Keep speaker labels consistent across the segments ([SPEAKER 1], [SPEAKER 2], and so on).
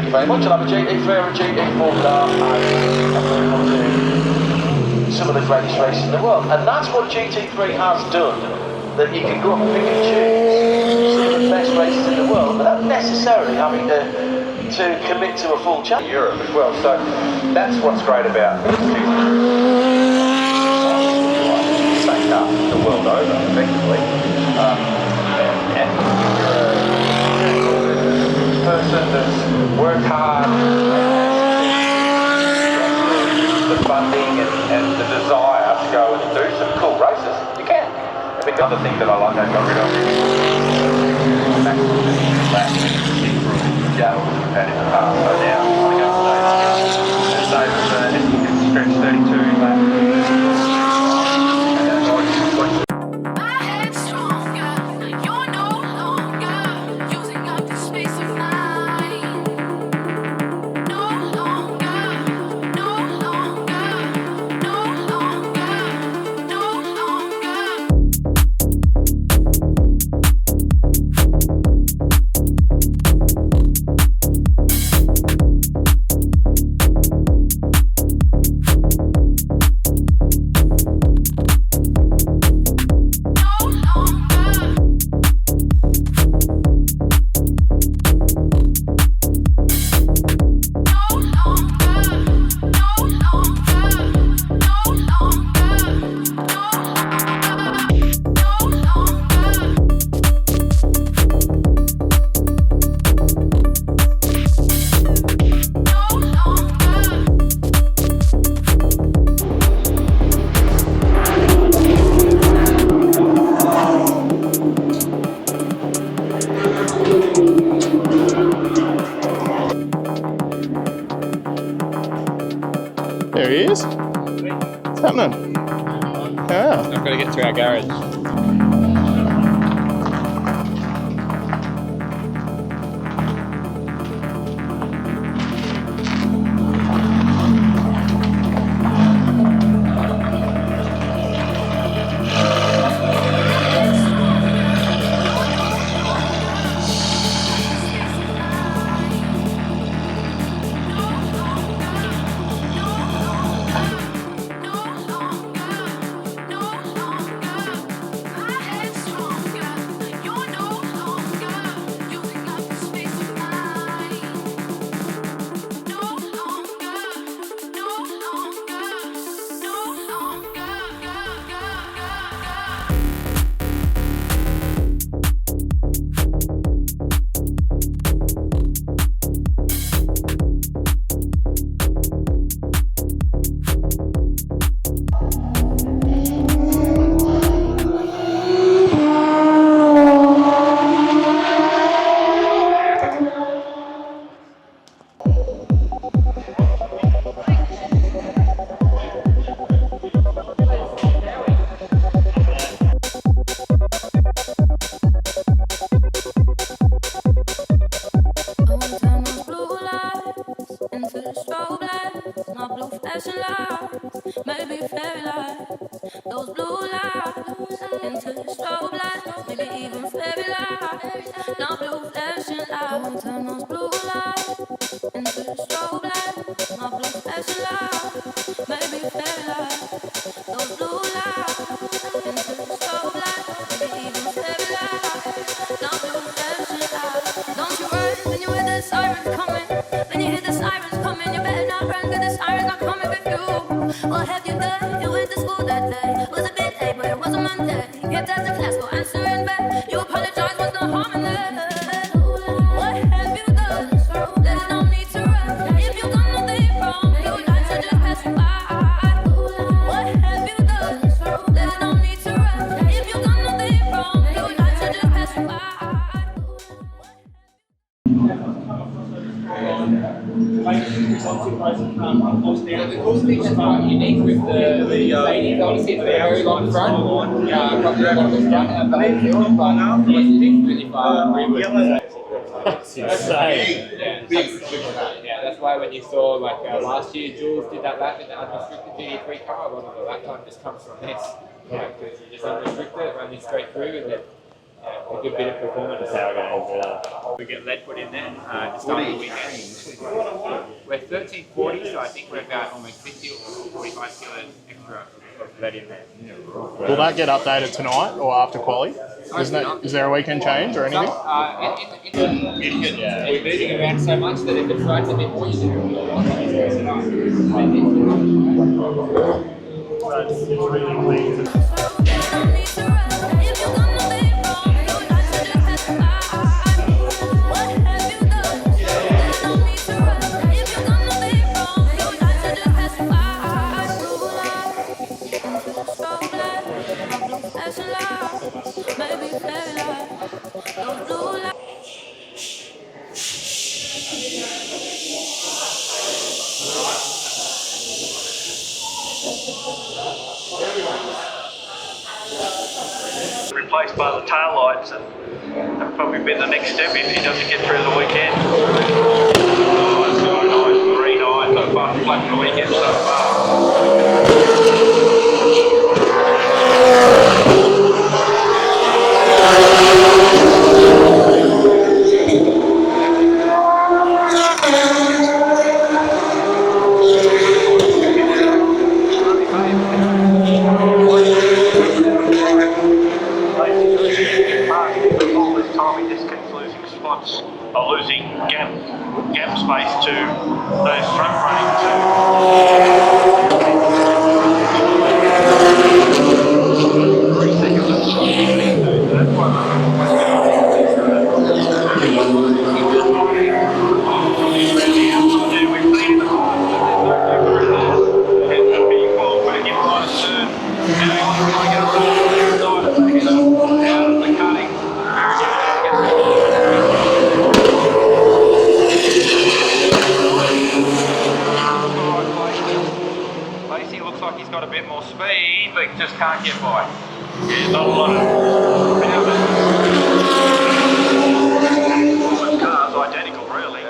[SPEAKER 1] Very much. I'll have a GT3 or a GT4 car and move on to some of the greatest races in the world. And that's what GT3 has done, that you can go up and pick and choose some of the best races in the world without necessarily having to commit to a full challenge in Europe as well. So that's what's great about GT3. Take up the world over, effectively. And you're a person that's worked hard, the funding and the desire to go and do some cool races, you can. I mean, the other thing that I like that got rid of is maximum Seattle that we've had in the past. So now I think it's stretch 32 laps.
[SPEAKER 2] There he is. What's happening? Yeah.
[SPEAKER 3] I've got to get to our garage. Those blue lights into the strobe lights, maybe even fairy lights. Now blue flashing lights, turn those blue lights into the strobe lights. My blue flashing lights, maybe fairy lights. Those blue lights into the strobe lights, maybe even fairy lights. Now blue flashing lights. Don't you run when you hear the sirens coming. When you hear the sirens coming, you better not run, 'cause the sirens are coming with you. What have you done? You went to school that day. It was a big day, but it was a Monday. You get out to class, go answering back. You apologize, was no harm in that. What have you done? There's no need to run. If you've done nothing wrong, your life should just pass you by. What have you done? There's no need to run. If you've done nothing wrong, your life should just pass you by.
[SPEAKER 4] The course thing is quite unique with the ladies. Obviously, it's very long front. Got drag on the front and back. But it's really far. Yeah, that's why when you saw like last year, Jules did that lap in the unrestricted GT3 car. A lot of the lap time just comes from this. Because you just unrestricted it, running straight through, and then a good bit of performance. We get lead put in there at the start of the weekend. We're 1340, so I think we're about almost 50 or 45 kilos extra of lead in there.
[SPEAKER 2] Will that get updated tonight or after quali? Is there a weekend change or anything?
[SPEAKER 4] We're moving around so much that if it throws a bit more, you do
[SPEAKER 2] It's really clean.
[SPEAKER 5] Replaced by the tail lights, and that'll probably be the next step if he doesn't get through the weekend. Nice, very nice. Got a fun flat for the weekend so far. Are losing gap space to those front running just can't get by. Yeah, not a lot of cars identical, really.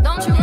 [SPEAKER 2] Don't you